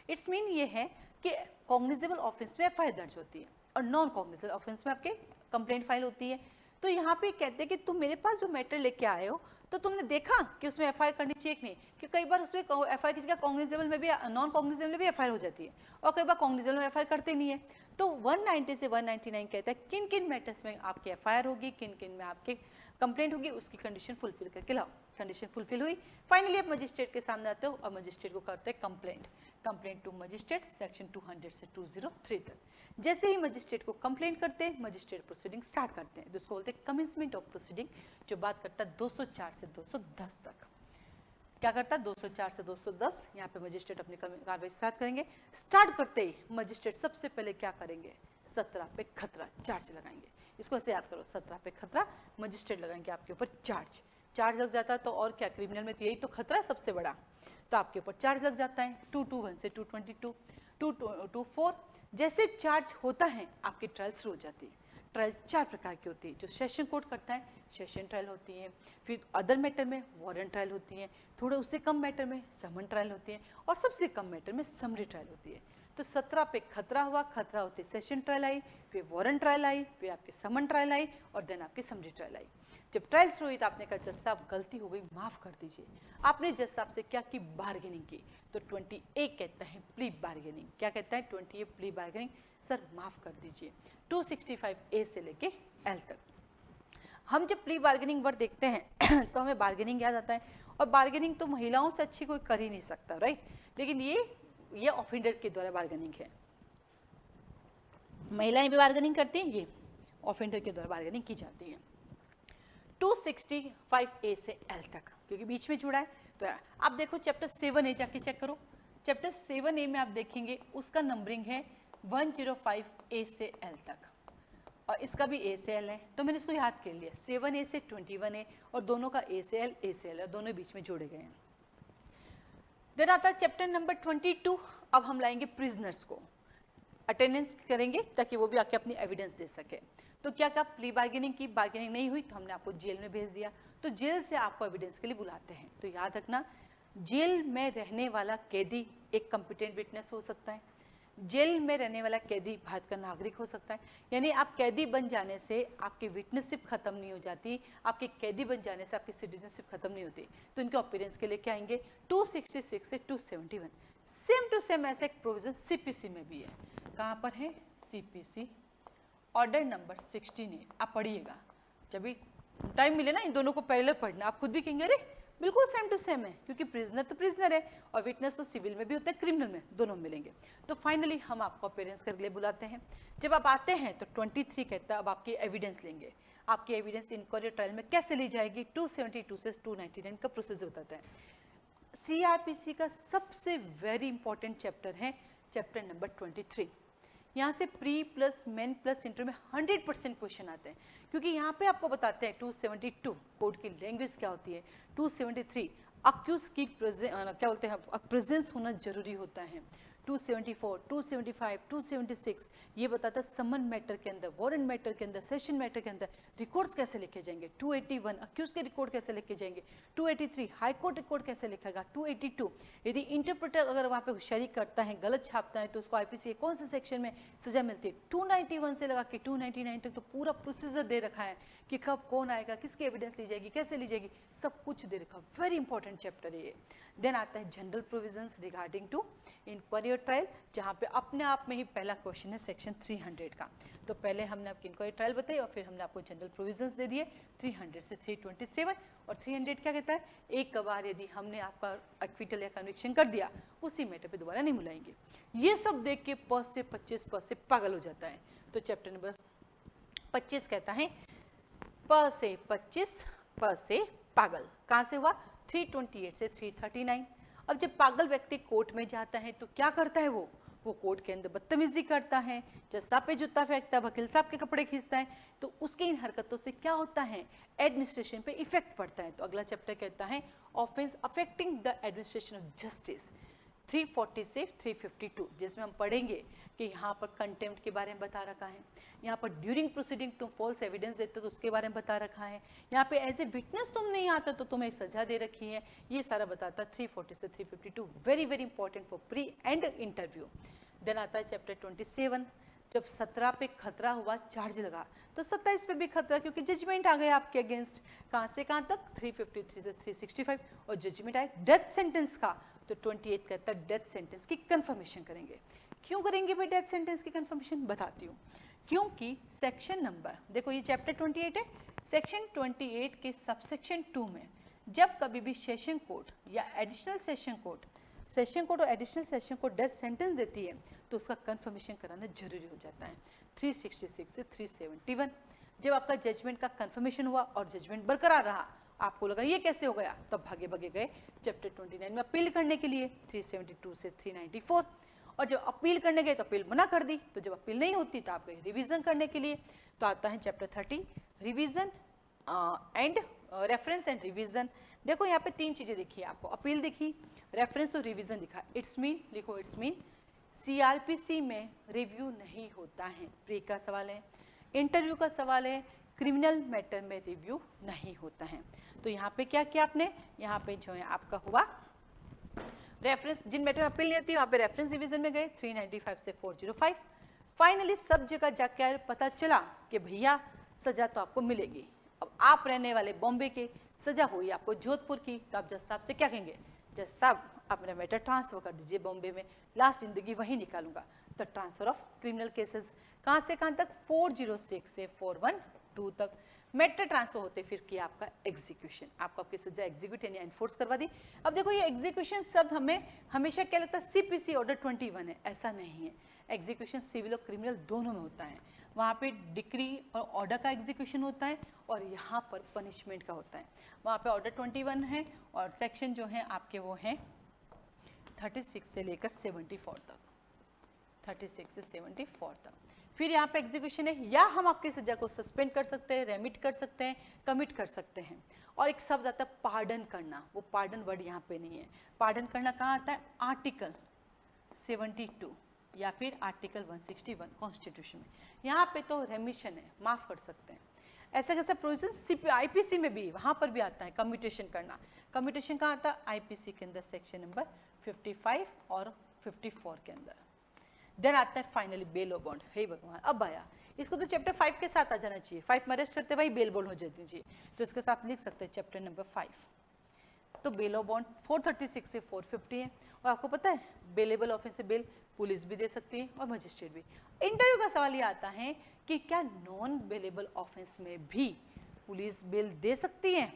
इट्स मीन ये है कि कॉग्निजेबल ऑफेंस में एफआईआर दर्ज होती है और नॉन कॉग्निजेबल ऑफेंस में आपके कंप्लेंट फाइल होती है। तो यहाँ पे कहते हैं कि तुम मेरे पास जो मैटर लेके आए हो तो तुमने देखा कि उसमें एफआईआर करनी चाहिए कि नहीं, कि कई बार उसमें एफआईआर किसी का कॉग्निजेबल में भी, नॉन कॉग्निजेबल में भी एफआईआर हो जाती है, और कई बार कॉग्निजेबल में एफआईआर करते नहीं है। तो 190 से 199 कहता है किन किन मैटर्स में आपकी एफआईआर होगी, किन किन में आपके कंप्लेंट होगी, उसकी कंडीशन फुलफिल करके लाओ। कंडीशन फुलफिल हुई, फाइनली आप मजिस्ट्रेट के सामने आते हो और मजिस्ट्रेट को करते हैं कंप्लेंट टू मजिस्ट्रेट सेक्शन 200 से 203 तक। जैसे ही मजिस्ट्रेट को कंप्लेंट करते हैं मजिस्ट्रेट प्रोसीडिंग स्टार्ट करते हैं, जिसको बोलते हैं कमेंसमेंट ऑफ प्रोसीडिंग, जो बात करता है 204 से 210 तक। क्या करता है, 204 से 210 यहाँ पे मजिस्ट्रेट अपनी कार्रवाई स्टार्ट करेंगे। स्टार्ट करते ही मजिस्ट्रेट सबसे पहले क्या करेंगे, 17 पे खतरा चार्ज लगाएंगे। इसको ऐसे याद करो, 17 पे खतरा मजिस्ट्रेट लगाएंगे आपके ऊपर चार्ज लग जाता है। तो और क्या, क्रिमिनल में तो यही तो खतरा है सबसे बड़ा, तो आपके ऊपर चार्ज लग जाता है। 221 से 222, 224 जैसे चार्ज होता है आपकी ट्रायल शुरू हो जाती है। ट्रायल 4 प्रकार की होती है, जो सेशन कोर्ट करता है सेशन ट्रायल होती है, फिर अदर मैटर में वारंट ट्रायल होती है, थोड़े उससे कम मैटर में समन ट्रायल होती है, और सबसे कम मैटर में समरी ट्रायल होती है। तो 17 पे खतरा हुआ, खतरा होते सेशन ट्रायल आई, फिर वारंट ट्रायल आई, फिर आपकी समन ट्रायल आई, और देन आपकी समरी ट्रायल आई। जब ट्रायल शुरू हुई तो आपने कहा जज साहब गलती हो गई, माफ़ कर दीजिए। आपने जज साहब से क्या की, बार्गेनिंग की। तो 28 कहता है प्ली बार्गेनिंग। क्या कहता है 28 प्ली बार्गेनिंग, सर माफ़ कर दीजिए। 265A से लेके L तक हम जब प्ली बार्गेनिंग वर्ड देखते हैं तो हमें बार्गेनिंग याद आता है, और बार्गेनिंग तो महिलाओं से अच्छी कोई कर ही नहीं सकता, राइट। लेकिन ये ये ऑफेंडर के द्वारा बार्गेनिंग है। महिलाएं भी बार्गेनिंग करती हैं, ये ऑफेंडर के द्वारा बार्गेनिंग की जाती है। 265A से L तक, क्योंकि बीच में जुड़ा है तो आप देखो चैप्टर 7A जाके चेक करो। चैप्टर 7A में आप देखेंगे उसका नंबरिंग है 105A से L तक, और इसका भी A से L है, तो मैंने इसको याद कर लिया। 7A से 21A और दोनों का A से L है, दोनों बीच में जोड़े गए हैं। देन आता है चैप्टर नंबर 22। अब हम लाएंगे प्रिजनर्स को, अटेंडेंस करेंगे ताकि वो भी आके अपनी एविडेंस दे सके। तो क्या क्या प्ली बार्गेनिंग की, बार्गेनिंग नहीं हुई तो हमने आपको जेल में भेज दिया, तो जेल से आपको एविडेंस के लिए बुलाते हैं। तो याद रखना, जेल में रहने वाला कैदी एक कॉम्पिटेंट विटनेस हो सकता है, जेल में रहने वाला कैदी भारत का नागरिक हो सकता है। यानी आप कैदी बन जाने से आपकी विटनेसशिप खत्म नहीं हो जाती, आपके कैदी बन जाने से आपकी सिटीजनशिप खत्म नहीं होती। तो इनके अपीयरेंस के लिए क्या आएंगे 266 से 271। सेम टू सेम ऐसा एक प्रोविजन सीपीसी में भी है। कहाँ पर है? CPC order number 16A। आप पढ़िएगा, जब भी टाइम मिले ना इन दोनों को पहले पढ़ना, आप खुद भी कहेंगे अरे बिल्कुल सेम टू सेम है, क्योंकि प्रिजनर तो प्रिजनर है और विटनेस तो सिविल में भी होता है, क्रिमिनल में, दोनों मिलेंगे। तो फाइनली हम आपको अपीयरेंस के लिए बुलाते हैं। जब आप आते हैं तो 23 कहता है अब आपकी एविडेंस लेंगे। आपकी एविडेंस इंक्वायरी ट्रायल में कैसे ली जाएगी? 272 से 299 का प्रोसीजर बताता है। सीआरपीसी का सबसे वेरी इंपॉर्टेंट चैप्टर है चैप्टर नंबर 23। यहाँ से pre plus main plus inter में 100% क्वेश्चन आते हैं, क्योंकि यहाँ पे आपको बताते हैं 272 कोड की लैंग्वेज क्या होती है, 273 अक्यूज की क्या बोलते हैं प्रेजेंस होना जरूरी होता है, 274, 275, 276 ये बताता है समन मैटर के अंदर, वारंट मैटर के अंदर, सेशन मैटर के अंदर रिकॉर्ड्स कैसे लिखे जाएंगे, 281 अक्यूज के रिकॉर्ड कैसे लिखे जाएंगे, 283 हाई कोर्ट रिकॉर्ड कैसे लिखेगा, 282 यदि इंटरप्रेटर अगर वहाँ पे होशियारी करता है, गलत छापता है तो उसको आईपीसी कौन से सेक्शन में सजा मिलती है, 291 से लगा के 299 तक तो पूरा प्रोसीजर दे रखा है कि कब कौन आएगा, किसकी एविडेंस ली जाएगी, कैसे ली जाएगी, सब कुछ दे रखा। वेरी इंपॉर्टेंट चैप्टर है ये। देन आता है general provisions regarding to inquiry और ट्रायल, जहाँ पे अपने आप में ही पहला क्वेश्चन है सेक्शन 300 का। तो पहले हमने आपकी इंक्वायरी ट्रायल बताई और फिर हमने आपको जनरल प्रोविजंस दे दिए 300 से 327। और 300 क्या कहता है? एक बार यदि हमने आपका एक्विटल या कन्विक्शन कर दिया उसी मैटर पे दोबारा नहीं बुलाएंगे। ये सब देख के प से 25 प से पागल हो जाता है। तो चैप्टर नंबर 25 कहता है प से 25 प से पागल। कहाँ से हुआ? 328 से 339। अब जब पागल व्यक्ति कोर्ट में जाता है तो क्या करता है वो कोर्ट के अंदर बदतमीजी करता है, जज साहब पे जूता फेंकता है, वकील साहब के कपड़े खींचता है, तो उसकी इन हरकतों से क्या होता है? एडमिनिस्ट्रेशन पे इफेक्ट पड़ता है। तो अगला चैप्टर कहता है offence affecting the administration of justice 340 से 352, जिसमें हम पढ़ेंगे कि यहाँ पर कंटेम्प्ट के बारे में बता रखा है, यहाँ पर ड्यूरिंग प्रोसीडिंग तुम फॉल्स एविडेंस देते हो तो उसके बारे में बता रखा है, यहाँ पे एज ए विटनेस तुम नहीं आता तो तुम्हें सजा दे रखी है, ये सारा बताता है 340 से 352। Very very important for pre and interview. Then आता है चैप्टर 27। जब 17 पे खतरा हुआ, चार्ज लगा, तो 27 पे भी खतरा, क्योंकि जजमेंट आ गया आपके अगेंस्ट। कहाँ से कहाँ तक? 353 से 365। और जजमेंट आए डेथ सेंटेंस का, तो 28 कहता है डेथ सेंटेंस की कंफर्मेशन करेंगे। क्यों करेंगे भाई डेथ सेंटेंस की कंफर्मेशन? बताती हूँ। क्योंकि सेक्शन नंबर देखो, ये चैप्टर 28 है, सेक्शन 28 के सबसेक्शन 2 में जब कभी भी सेशन कोर्ट या एडिशनल सेशन कोर्ट और additional session court death sentence देती है तो उसका कंफर्मेशन कराना जरूरी हो जाता है। 366 से 371 जब आपका जजमेंट का कंफर्मेशन हुआ और जजमेंट बरकरार रहा, आपको लगा ये कैसे हो गया, तब भागे भागे गए चैप्टर 29 में अपील करने के लिए 372 से 394। और जब अपील करने गए तो अपील मना कर दी, तो जब अपील नहीं होती तो आप गए रिवीजन करने के लिए, तो आता है chapter 30 revision and reference and revision. देखो यहाँ पे 3 चीजें दिखी है आपको, अपील दिखी, रेफरेंस और रिवीजन दिखा। इट्स मीन लिखो, इट्स मीन सीआरपीसी में रिव्यू नहीं होता है। प्री का सवाल है, इंटरव्यू का सवाल है, क्रिमिनल मैटर में रिव्यू नहीं होता है। तो यहाँ पे क्या किया आपने? यहाँ पे जो है आपका हुआ रेफरेंस, जिन मैटर में अपील नहीं होती वहाँ पे रेफरेंस रिवीजन में गए 395 से 405। फाइनली सब जगह जाकर पता चला कि भैया सजा तो आपको मिलेगी। अब आप रहने वाले बॉम्बे के, सजा हुई आपको जोधपुर की, तो आप जज साहब से क्या कहेंगे? जज साहब आप मेरा मैटर ट्रांसफर कर दीजिए बॉम्बे में, लास्ट जिंदगी वहीं निकालूंगा। तो ट्रांसफर ऑफ क्रिमिनल केसेस कहाँ से कहाँ तक? 406 से 412 तक। मैटर ट्रांसफर होते फिर किया आपका एग्जीक्यूशन, आपको आपकी सजा एग्जीक्यूट यानी एनफोर्स करवा दी। अब देखो ये एग्जीक्यूशन शब्द हमें हमेशा क्या लगता है सीपीसी ऑर्डर 21 है, ऐसा नहीं है। एग्जीक्यूशन सिविल और क्रिमिनल दोनों में होता है, वहाँ पे डिक्री और ऑर्डर का एग्जीक्यूशन होता है और यहाँ पर पनिशमेंट का होता है। वहाँ पे ऑर्डर 21 है और सेक्शन जो है आपके वो हैं 36 से लेकर 74 तक, 36 से 74 तक। फिर यहाँ पे एग्जीक्यूशन है, या हम आपकी सजा को सस्पेंड कर सकते हैं, रेमिट कर सकते हैं, कमिट कर सकते हैं। और एक शब्द आता है पार्डन करना, वो पार्डन वर्ड यहाँ पे नहीं है। पार्डन करना कहाँ आता है? आर्टिकल 72 या फिर आर्टिकल 161 कॉन्स्टिट्यूशन में। यहाँ पे तो रेमिशन है, माफ कर सकते हैं। ऐसा कैसा प्रोविजन आईपीसी में भी, वहाँ पर भी आता है कम्यूटेशन करना। कम्यूटेशन कहाँ आता है? आईपीसी के अंदर सेक्शन नंबर 55 और 54 के अंदर। देन आता है फाइनली बेल और बॉन्ड। हे भगवान, अब आया, इसको तो चैप्टर 5 के साथ आ जाना चाहिए। 5 में अरेस्ट करते भाई बेल बॉन्ड हो जाती चाहिए, तो इसके साथ लिख सकते हैं चैप्टर नंबर 5। तो बेल और बॉन्ड 436 से 450 है। और आपको पता है बेलेबल ऑफेंस से बेल पुलिस भी दे सकती है और मजिस्ट्रेट भी। इंटरव्यू का सवाल ये आता है कि क्या नॉन बेलेबल ऑफेंस में भी पुलिस बेल दे सकती है?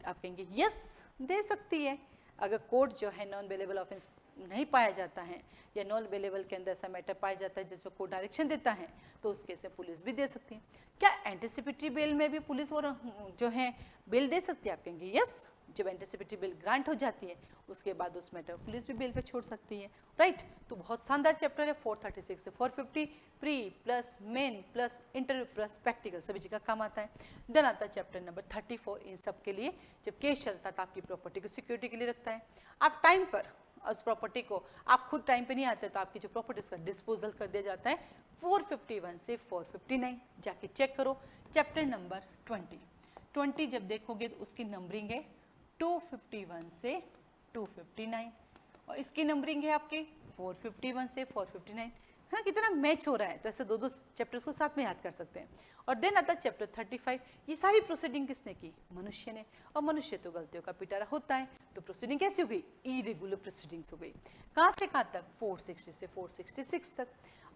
आप कहेंगे यस दे सकती है। अगर कोर्ट जो है नॉन बेलेबल ऑफेंस नहीं पाया जाता है या नॉन बेलेबल के अंदर ऐसा मैटर पाया जाता है जिसमें कोर्ट डायरेक्शन देता है, तो उस केस में पुलिस भी दे सकती है। क्या एंटिसिपेटरी बेल में भी पुलिस और जो है बेल दे सकती है? आप कहेंगे यस, जब एंटिसिपेटरी बेल ग्रांट हो जाती है उसके बाद उस मैटर पुलिस भी बेल पे छोड़ सकती है, राइट। तो बहुत शानदार चैप्टर है 436 से 450, pre plus main plus interview plus practical सभी जगह काम आता है। देन आता है चैप्टर नंबर 34, इन सब के लिए जब केस चलता है तो आपकी प्रॉपर्टी को सिक्योरिटी के लिए रखता है। आप टाइम पर उस प्रॉपर्टी को, आप खुद टाइम पे नहीं आते तो आपकी जो प्रॉपर्टी उसका डिस्पोजल कर दिया जाता है 451 से 459। जाके चेक करो चैप्टर नंबर 20 जब देखोगे तो उसकी नंबरिंग है 251 से 259 और इसकी नंबरिंग है आपके 451 से 459, है ना। कितना मैच हो रहा है, तो ऐसे दो चैप्टर्स को साथ में याद कर सकते हैं। और देन आता है चैप्टर 35। ये सारी प्रोसीडिंग किसने की? मनुष्य ने। और मनुष्य तो गलतियों का पिटारा होता है, तो प्रोसीडिंग कैसी हो गई? इरेगुलर प्रोसीडिंग्स हो गई। कहाँ से कहाँ तक? 460 से 466 तक।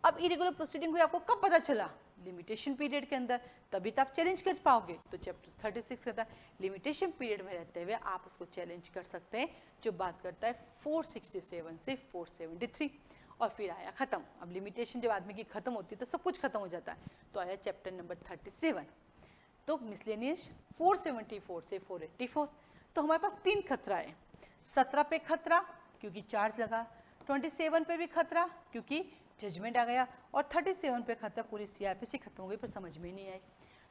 अब इरेगुलर प्रोसीडिंग हुई, आपको कब पता चला? लिमिटेशन पीरियड के अंदर, तभी तो आप चैलेंज कर पाओगे। तो चैप्टर 36 कहता है लिमिटेशन पीरियड में रहते हुए आप उसको चैलेंज कर सकते हैं, जो बात करता है 467 से 473। और फिर आया खत्म। अब लिमिटेशन जब आदमी की खत्म होती है तो सब कुछ खत्म हो जाता है। तो आया चैप्टर नंबर 37। तो मिसलेनियस 474 से 484। तो हमारे पास 3 खतरा है। 17 पे खतरा क्योंकि चार्ज लगा, 27 पे भी खतरा क्योंकि जजमेंट आ गया, और 37 पे खतरा पूरी सीआरपीसी खत्म हो गई पर समझ में नहीं आई।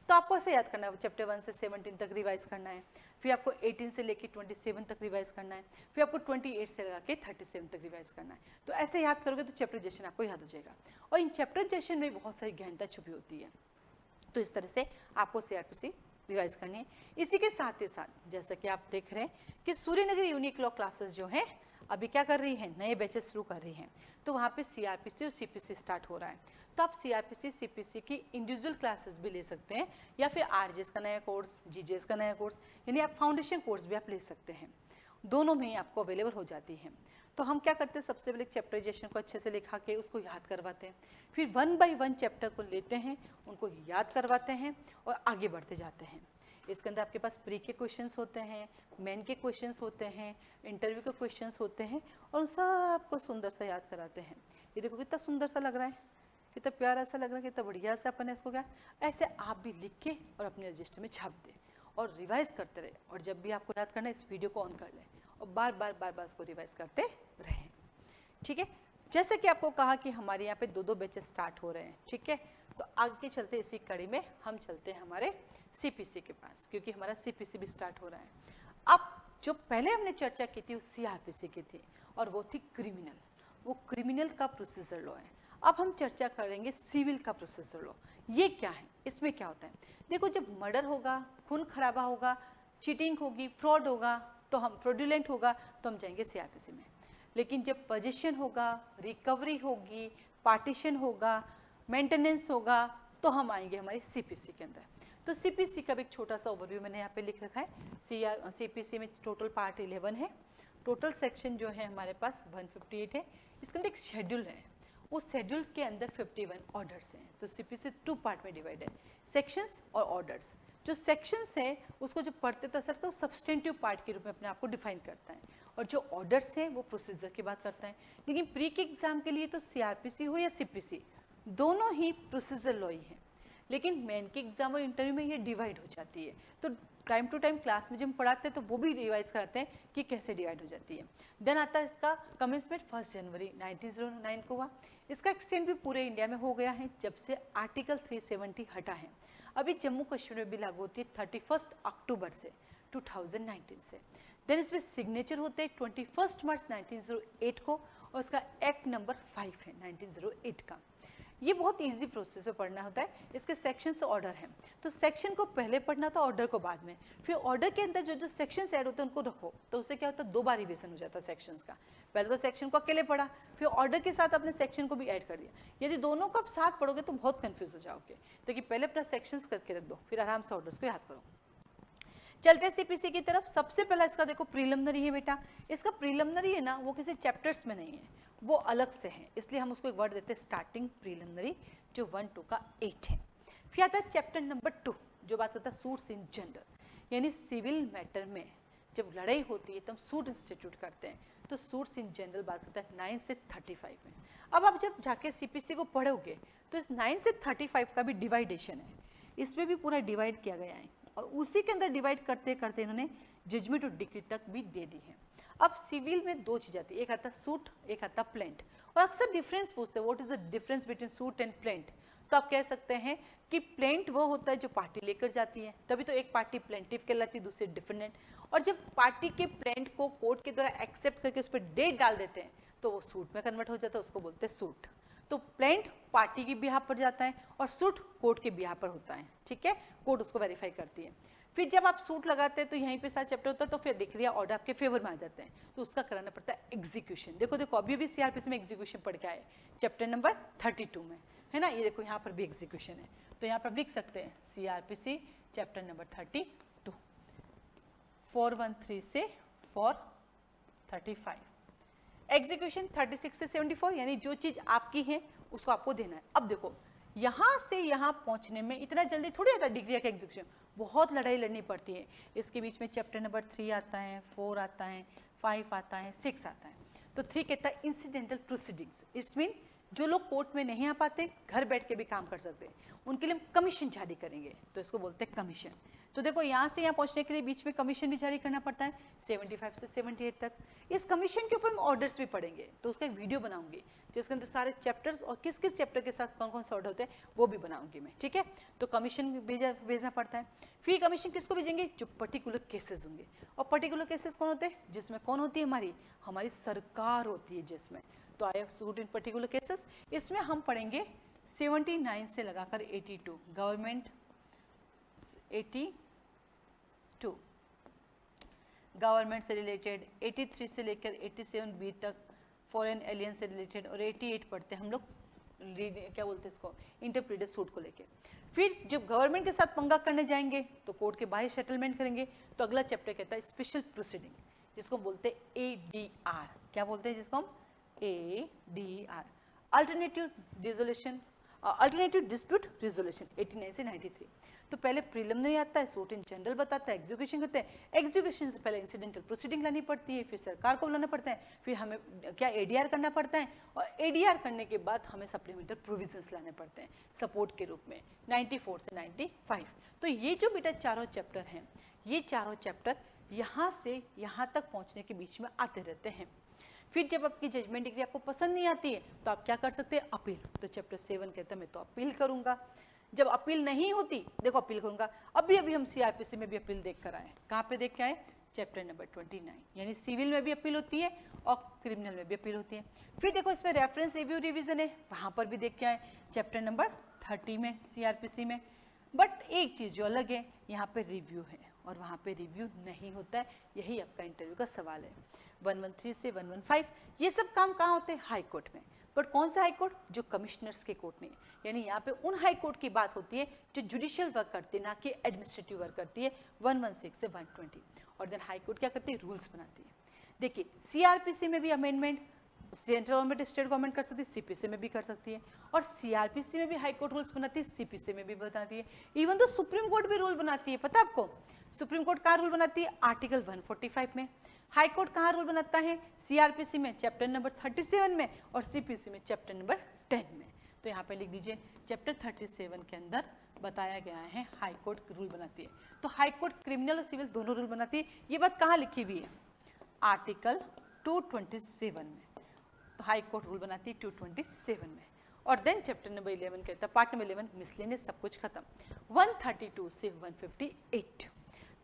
तो आपको ऐसे याद करना है, चैप्टर 1 से 17 तक रिवाइज करना है, फिर आपको 18 से लेके 27 तक रिवाइज करना है, फिर आपको 28 से लगा के 37 तक रिवाइज करना है। तो ऐसे याद करोगे तो चैप्टराइजेशन आपको याद हो जाएगा। और इन चैप्टराइजेशन में बहुत सारी गहनता छुपी होती है, तो इस तरह से आपको सीआरपीसी रिवाइज करनी है। इसी के साथ ही साथ जैसा कि आप देख रहे हैं कि सूर्यनगरी यूनिक लॉ क्लासेस जो है अभी क्या कर रही हैं, नए बैचेस शुरू कर रही हैं। तो वहाँ पे सीआरपीसी और सीपीसी स्टार्ट हो रहा है। तो आप सीआरपीसी सीपीसी की इंडिविजुअल क्लासेस भी ले सकते हैं, या फिर आरजेएस का नया कोर्स, जीजेएस का नया कोर्स, यानी आप फाउंडेशन कोर्स भी आप ले सकते हैं। दोनों में ही आपको अवेलेबल हो जाती है। तो हम क्या करते हैं, सबसे पहले चैप्टराइजेशन को अच्छे से लिखा के उसको याद करवाते हैं, फिर 1 बाय 1 चैप्टर को लेते हैं, उनको याद करवाते हैं और आगे बढ़ते जाते हैं। इसके अंदर आपके पास प्री के क्वेश्चंस होते हैं, मेन के क्वेश्चंस होते हैं, इंटरव्यू के क्वेश्चंस होते हैं, और उन सबको सुंदर सा याद कराते हैं। ये देखो कितना सुंदर सा लग रहा है, कितना प्यारा सा लग रहा है, कितना बढ़िया सा अपन इसको क्या ऐसे आप भी लिख के और अपने रजिस्टर में छाप दें और रिवाइज करते रहे। और जब भी आपको याद करना है इस वीडियो को ऑन कर लें और बार बार उसको रिवाइज करते रहें, ठीक है। जैसे कि आपको कहा कि हमारे यहाँ पे 2 बैचेस स्टार्ट हो रहे हैं, ठीक है। तो आगे चलते इसी कड़ी में हम चलते हैं हमारे सीपीसी के पास, क्योंकि हमारा सीपीसी भी स्टार्ट हो रहा है। अब जो पहले हमने चर्चा की थी वो सीआरपीसी की थी और वो थी क्रिमिनल, वो क्रिमिनल का प्रोसीजर लॉ है। अब हम चर्चा करेंगे सिविल का प्रोसीजर लॉ। ये क्या है, इसमें क्या होता है? देखो, जब मर्डर होगा, खून खराबा होगा, चीटिंग होगी, फ्रॉड होगा, तो हम फ्रॉडुलेंट होगा तो हम जाएंगे सीआरपीसी में। लेकिन जब पोजीशन होगा, रिकवरी होगी, पार्टीशन होगा, मेंटेनेंस होगा, तो हम आएंगे हमारे सीपीसी के अंदर। तो सीपीसी का भी एक छोटा सा ओवरव्यू मैंने यहाँ पे लिख रखा है। सीपीसी में टोटल पार्ट 11 है, टोटल सेक्शन जो है हमारे पास 158 है। इसके अंदर एक शेड्यूल है उस शेड्यूल के अंदर 51 ऑर्डर्स हैं। तो सीपीसी 2 पार्ट में डिवाइड है, सेक्शंस और ऑर्डर्स। जो सेक्शंस हैं उसको जब पढ़ते तो सर तो सब्सटेंटिव पार्ट के रूप में अपने आप को डिफाइन करता है, और जो ऑर्डर्स हैं वो प्रोसीजर की बात करता है। लेकिन प्री के एग्जाम के लिए तो सीआरपीसी हो या सीपीसी दोनों ही प्रोसीजर लॉ ही है, लेकिन मेन के एग्जाम और इंटरव्यू में ये डिवाइड हो जाती है। तो टाइम टू टाइम क्लास में जब हम पढ़ाते हैं तो वो भी रिवाइज कराते हैं कि कैसे डिवाइड हो जाती है। देन आता है इसका कमेंसमेंट 1 जनवरी 1909 को हुआ। इसका एक्सटेंड भी पूरे इंडिया में हो गया है जब से आर्टिकल 370 हटा है। अभी जम्मू कश्मीर में भी लागू होती है 31 अक्टूबर से 2019 से। देन इसमें सिग्नेचर होते हैं 21 मार्च 1908 को, और इसका एक्ट नंबर 5 है 1908 का। ये बहुत इजी प्रोसेस में पढ़ना होता है। इसके सेक्शन से ऑर्डर है, तो सेक्शन को पहले पढ़ना था, ऑर्डर को बाद में। फिर ऑर्डर के अंदर जो जो सेक्शंस ऐड होते हैं उनको रखो, तो उससे क्या होता है 2 बार रिवीजन हो जाता है सेक्शंस का। पहले तो सेक्शन को अकेले पढ़ा, फिर ऑर्डर के साथ अपने सेक्शन को भी ऐड कर दिया। यदि दोनों को आप साथ पढ़ोगे तो बहुत कंफ्यूज हो जाओगे। देखिए पहले अपना सेक्शंस करके रख दो, फिर आराम से ऑर्डर्स को याद करो। चलते हैं सीपीसी की तरफ। सबसे पहला इसका देखो प्रीलिमिनरी है बेटा। इसका प्रीलिमिनरी है ना वो किसी चैप्टर्स में नहीं है, वो अलग से है, इसलिए हम उसको एक वर्ड देते हैं स्टार्टिंग प्रीलिमिनरी, जो 1, 2 का 8 है। फिर आता है चैप्टर नंबर 2 जो बात करता है सूट्स इन जनरल, यानी सिविल मैटर में जब लड़ाई होती है तब सूट इंस्टीट्यूट करते हैं, तो सूट्स इन जनरल बात करता है 9 से 35 में। अब आप जब जाके सीपीसी को पढ़ोगे तो इस 9 से 35 का भी डिवाइडेशन है, इसमें भी पूरा डिवाइड किया गया है, और उसी के अंदर डिवाइड करते करते इन्होंने जजमेंट और डिक्री तक भी दे दी है। अब सिविल में 2 चीज आती है, एक आता है सूट, एक आता है प्लेंट। और अक्सर डिफरेंस पूछते हैं what is the difference between suit and plaint. तो आप कह सकते हैं कि प्लेंट वो होता है जो पार्टी लेकर जाती है, तभी तो एक पार्टी प्लेंटिव कहलाती है, दूसरी डिफेंडेंट। और जब पार्टी के प्लेंट को कोर्ट के द्वारा एक्सेप्ट करके उस पर डेट डाल देते हैं तो वो सूट में कन्वर्ट हो जाता है, उसको बोलते हैं सूट। तो प्लेंट पार्टी के बिहाफ पर जाता है और सूट कोर्ट के बिहाफ पर होता है, ठीक है, कोर्ट उसको वेरीफाई करती है। फिर जब आप सूट लगाते हैं तो यहीं पे सारा चैप्टर होता है, तो फिर डिक्री या ऑर्डर आपके फेवर में आ जाते हैं, तो उसका कराना पड़ता है एग्जीक्यूशन। देखो देखो अभी भी सीआरपीसी में एग्जीक्यूशन पढ़ के आए चैप्टर नंबर 32 में, है ना। ये देखो यहाँ पर भी एग्जीक्यूशन है, तो यहाँ पर आप लिख सकते हैं सीआरपीसी चैप्टर नंबर 32 413 से 435। एग्जीक्यूशन 36 से 74, यानी जो चीज आपकी है उसको आपको देना है। अब देखो यहाँ से यहाँ पहुँचने में इतना जल्दी थोड़ी आता है डिग्री का एग्जीक्यूशन, बहुत लड़ाई लड़नी पड़ती है। इसके बीच में चैप्टर नंबर 3 आता है, 4 आता है, 5 आता है, 6 आता है। तो 3 कहता है इंसिडेंटल प्रोसीडिंग्स, इट्स मीन जो लोग कोर्ट में नहीं आ पाते घर बैठ के भी काम कर सकते हैं, उनके लिए हम कमीशन जारी करेंगे, तो इसको बोलते हैं कमीशन। तो देखो यहाँ से यहाँ पहुँचने के लिए बीच में कमीशन भी जारी करना पड़ता है 75 से 78 तक। इस कमीशन के ऊपर हम ऑर्डर्स भी पढ़ेंगे, तो उसका एक वीडियो बनाऊंगी जिसके अंदर सारे चैप्टर्स और किस किस चैप्टर के साथ कौन कौन से ऑर्डर होते हैं वो भी बनाऊंगी मैं, ठीक है। तो कमीशन भेजना पड़ता है। फिर कमीशन किसको भेजेंगे, जो पर्टिकुलर केसेस होंगे। और पर्टिकुलर केसेस कौन होते हैं, जिसमें कौन होती है, हमारी सरकार होती है जिसमें। तो आए सूट इन पर्टिकुलर केसेस, इसमें हम पढ़ेंगे 79 से लगाकर 82 गवर्नमेंट, 82 गवर्नमेंट से रिलेटेड, 83 से लेकर 87 बी तक फॉरेन एलियन से रिलेटेड, और 88 पढ़ते हैं हम लोग क्या बोलते हैं इसको, इंटरप्रेटेड सूट को लेके। फिर जब गवर्नमेंट के साथ पंगा करने जाएंगे तो कोर्ट के बाहर सेटलमेंट करेंगे, तो अगला चैप्टर कहता है स्पेशल प्रोसीडिंग, जिसको बोलते हैं ADR। क्या बोलते हैं जिसको हम, ADR, alternative dissolution, alternative dispute resolution 89 से 93। तो पहले प्रीलिमिनरी आता है, सूट इन जनरल बताता है, एग्जीक्यूशन करते हैं, एग्जीक्यूशन से पहले इंसिडेंटल प्रोसीडिंग लानी पड़ती है, फिर सरकार को बुलाना पड़ता है, फिर हमें क्या ADR करना पड़ता है, और ADR करने के बाद हमें सप्लीमेंटरी प्रोविजंस लाने पड़ते हैं सपोर्ट के रूप में 94 से 95। तो ये जो बेटा चारों चैप्टर हैं, ये चारों चैप्टर यहाँ से यहाँ तक पहुँचने के बीच में आते रहते हैं। फिर जब आपकी जजमेंट डिग्री आपको पसंद नहीं आती है तो आप क्या कर सकते हैं, अपील। तो चैप्टर 7 कहता है मैं तो अपील करूंगा। जब अपील नहीं होती, देखो अपील करूंगा, अभी हम सीआरपीसी में भी अपील देख कर आए। कहाँ पे देख के आए, चैप्टर नंबर 29, यानी सिविल में भी अपील होती है और क्रिमिनल में भी अपील होती है। फिर देखो इसमें रेफरेंस रिव्यू रिवीजन है, वहां पर भी देख के आए चैप्टर नंबर 30 में सीआरपीसी में। बट एक चीज जो अलग है, यहाँ पे रिव्यू है और वहाँ पे रिव्यू नहीं होता है, यही आपका इंटरव्यू का सवाल है। 113 से 115 ये सब काम कहाँ होते हैं, हाई कोर्ट में। बट कौन सा हाई कोर्ट, जो कमिश्नर्स के कोर्ट में, यानी यहाँ पे उन हाई कोर्ट की बात होती है जो जुडिशियल वर्क करती है, ना कि एडमिनिस्ट्रेटिव वर्क करती है 116 से 120। और देन हाई कोर्ट क्या करती है, रूल्स बनाती है। देखिए सीआरपीसी में भी amendment central government state government कर सकती है, सीपीसी में भी कर सकती है, और सीआरपीसी में भी हाई कोर्ट रूल्स बनाती है, सीपीसी में भी बनाती है, इवन तो सुप्रीम कोर्ट भी रूल बनाती है। पता आपको सुप्रीम कोर्ट कहाँ रूल बनाती है? आर्टिकल 145 में। हाई कोर्ट कहाँ रूल बनाता है? सीआरपीसी में चैप्टर नंबर 37 में, और सीपीसी में चैप्टर नंबर 10 में। तो यहाँ पे लिख दीजिए चैप्टर 37 के अंदर बताया गया है हाई कोर्ट रूल बनाती है। तो हाई कोर्ट क्रिमिनल और सिविल दोनों रूल बनाती है। ये बात कहाँ लिखी हुई है? आर्टिकल 227 में। तो हाई कोर्ट रूल बनाती है 227 में। और देन चैप्टर नंबर 11 कहता है, पार्ट नंबर 11 मिसलेनियस, सब कुछ खत्म। 132 से 158।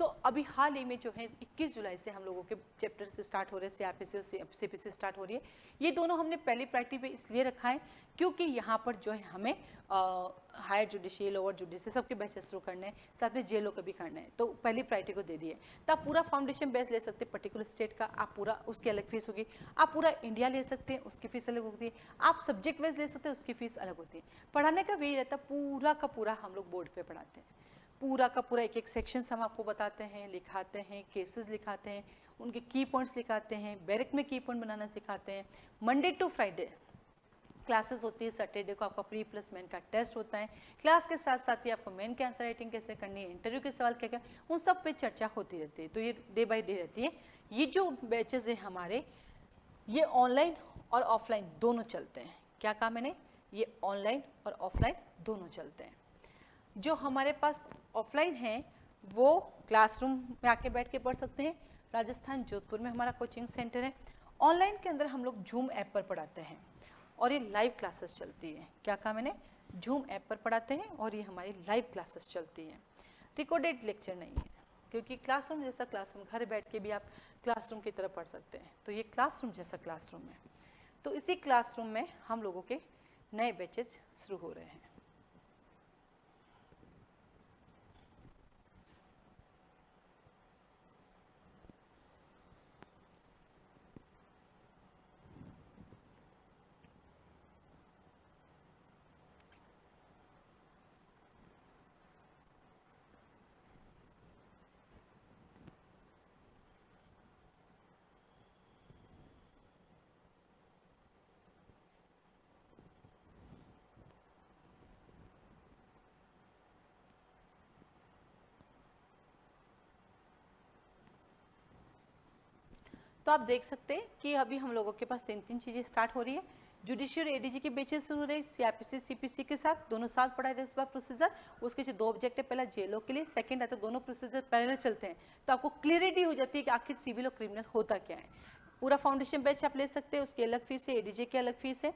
तो अभी हाल ही में जो है 21 जुलाई से हम लोगों के चैप्टर से स्टार्ट हो रहे हैं, सीआरपीसी और सीपीसी स्टार्ट हो रही है। ये दोनों हमने पहली प्रायोरिटी पे इसलिए रखा है क्योंकि यहाँ पर जो है हमें हायर जुडिशियल, लोअर जुडिशियल सबके बैचेस शुरू करने हैं, साथ में जेलों के भी करने हैं। तो पहली प्रायोरिटी को दे दिए। तो आप पूरा फाउंडेशन बेस ले सकते हैं पर्टिकुलर स्टेट का, आप पूरा उसकी अलग फीस होगी। आप पूरा इंडिया ले सकते हैं, उसकी फीस अलग होती है। आप सब्जेक्ट वाइज ले सकते हैं, उसकी फीस अलग होती है। पढ़ाने का वही रहता है, पूरा का पूरा हम लोग बोर्ड पर पढ़ाते हैं। पूरा का पूरा एक एक सेक्शंस हम आपको बताते हैं, लिखाते हैं, केसेस लिखाते हैं, उनके की पॉइंट्स लिखाते हैं, बैरक में की पॉइंट बनाना सिखाते हैं। मंडे टू फ्राइडे क्लासेस होती है, सैटरडे को आपका प्री प्लस मेन का टेस्ट होता है। क्लास के साथ साथ ही आपको मेन की आंसर राइटिंग कैसे करनी है, इंटरव्यू के सवाल क्या क्या, उन सब पे चर्चा होती रहती है। तो ये डे बाय डे रहती है। ये जो बैचेस है हमारे, ये ऑनलाइन और ऑफलाइन दोनों चलते हैं। क्या कहा मैंने? ये ऑनलाइन और ऑफलाइन दोनों चलते हैं। जो हमारे पास ऑफलाइन है वो क्लासरूम में आके बैठ के पढ़ सकते हैं। राजस्थान जोधपुर में हमारा कोचिंग सेंटर है। ऑनलाइन के अंदर हम लोग जूम ऐप पर पढ़ाते हैं और ये लाइव क्लासेस चलती है। क्या कहा मैंने? जूम ऐप पर पढ़ाते हैं और ये हमारी लाइव क्लासेस चलती है। रिकॉर्डेड लेक्चर नहीं है, क्योंकि क्लासरूम जैसा क्लासरूम घर बैठ के भी आप क्लासरूम की तरह पढ़ सकते हैं। तो ये क्लासरूम जैसा क्लासरूम है। तो इसी क्लासरूम में हम लोगों के नए बैचेज शुरू हो रहे हैं। तो आप देख सकते हैं कि अभी हम लोगों के पास तीन चीज़ें स्टार्ट हो रही है। जुडिशियल एडीजी के बेचेस शुरू हो रहे, सीआरपीसी सीपीसी के साथ दोनों साथ पढ़ाए रहे इस बार प्रोसीजर। उसके जो 2 ऑब्जेक्ट है, पहला जेलों के लिए, सेकंड है तो दोनों प्रोसीजर पैरेलल चलते हैं। तो आपको क्लियरिटी हो जाती है कि आखिर सिविल और क्रिमिनल होता क्या है। पूरा फाउंडेशन बैच आप ले सकते हैं, उसकी अलग फीस है, एडीजे की अलग फीस है।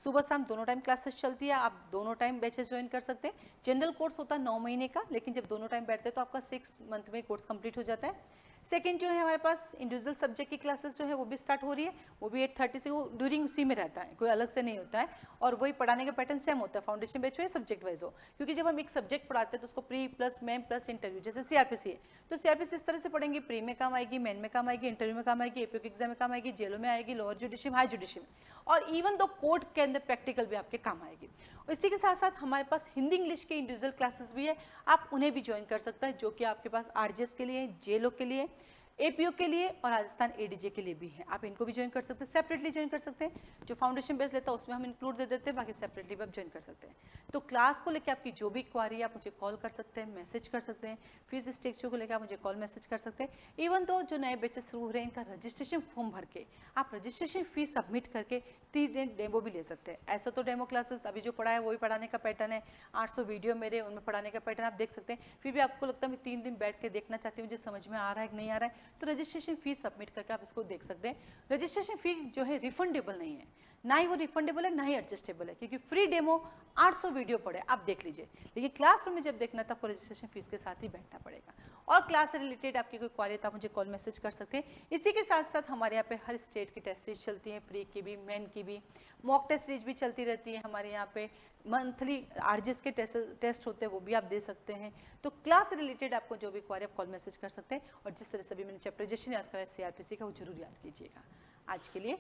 सुबह शाम दोनों टाइम क्लासेस चलती है, आप दोनों टाइम बैचेस ज्वाइन कर सकते हैं। जनरल कोर्स होता है 9 महीने का, लेकिन जब दोनों टाइम बैठते हैं तो आपका 6 मंथ में कोर्स कंप्लीट हो जाता है। सेकंड जो है हमारे पास इंडिविजुअल सब्जेक्ट की क्लासेस जो है वो भी स्टार्ट हो रही है। वो भी 8:30 से, वो ड्यूरिंग उसी में रहता है, कोई अलग से नहीं होता है। और वही पढ़ाने का पैटर्न सेम होता है, फाउंडेशन बैच हो या सब्जेक्ट वाइज हो। क्योंकि जब हम एक सब्जेक्ट पढ़ाते हैं तो उसको pre plus main plus interview, जैसे सीआरपीसी है तो सीआरपीसी इस तरह से पढ़ेंगे, प्री में काम आएगी, मेन में काम आएगी, इंटरव्यू में काम आएगी, एपीओ एग्जाम में काम आएगी, जेलों में आएगी, लोअर जुडिशियल, हाई जुडिशियल में, और इवन दो कोर्ट के अंदर प्रैक्टिकल भी आपके काम आएगी। और इसी के साथ साथ हमारे पास हिंदी इंग्लिश के इंडिविजुअल क्लासेस भी है, आप उन्हें भी ज्वाइन कर सकते हैं, जो कि आपके पास आरजीएस के लिए, जेलों के लिए, एपीओ के लिए और राजस्थान एडीजे के लिए भी है। आप इनको भी ज्वाइन कर सकते हैं, सेपरेटली ज्वाइन कर सकते हैं। जो फाउंडेशन बेस लेता है उसमें हम इंक्लूड दे देते हैं, बाकी सेपरेटली भी आप ज्वाइन कर सकते हैं। तो क्लास को लेकर आपकी जो भी क्वारी है आप मुझे कॉल कर सकते हैं, मैसेज कर सकते हैं। फीस स्ट्रक्चर को लेकर आप मुझे कॉल मैसेज कर सकते हैं। इवन तो जो नए बैचेस शुरू हो रहे हैं इनका रजिस्ट्रेशन फॉर्म भर के आप रजिस्ट्रेशन फीस सबमिट करके 3 दिन डेमो भी ले सकते हैं। ऐसा तो डेमो क्लासेस अभी जो पढ़ा है वही पढ़ाने का पैटर्न है, 800 वीडियो मेरे उनमें पढ़ाने का पैटर्न आप देख सकते हैं। फिर भी आपको लगता है मैं 3 दिन बैठ के देखना चाहती हूँ, मुझे समझ में आ रहा है कि नहीं आ रहा है, तो रजिस्ट्रेशन फीस सबमिट करके आप इसको देख सकते हैं। रजिस्ट्रेशन फी जो है रिफंडेबल नहीं है, ना ही वो रिफंडेबल है ना ही एडजस्टेबल है, क्योंकि फ्री डेमो 800 वीडियो पड़े आप देख लीजिए, लेकिन क्लासरूम में जब देखना तो आपको रजिस्ट्रेशन फीस के साथ ही बैठना पड़ेगा। और क्लास से रिलेटेड आपकी कोई क्वारी तो आप मुझे कॉल मैसेज कर सकते हैं। इसी के साथ साथ हमारे यहाँ पे हर स्टेट की टेस्ट सीरीज चलती है, प्री की भी, मेन की भी, मॉक टेस्ट सीरीज भी चलती रहती है हमारे यहाँ पे। मंथली आरजीएस के टेस्ट होते हैं वो भी आप दे सकते हैं। तो क्लास से रिलेटेड आपको जो भी क्वारी आप कॉल मैसेज कर सकते हैं। और जिस तरह से भी मैंने चैप्टर रजिस्ट्रेशन याद करा है सीआरपीसी का, वो जरूर याद कीजिएगा। आज के लिए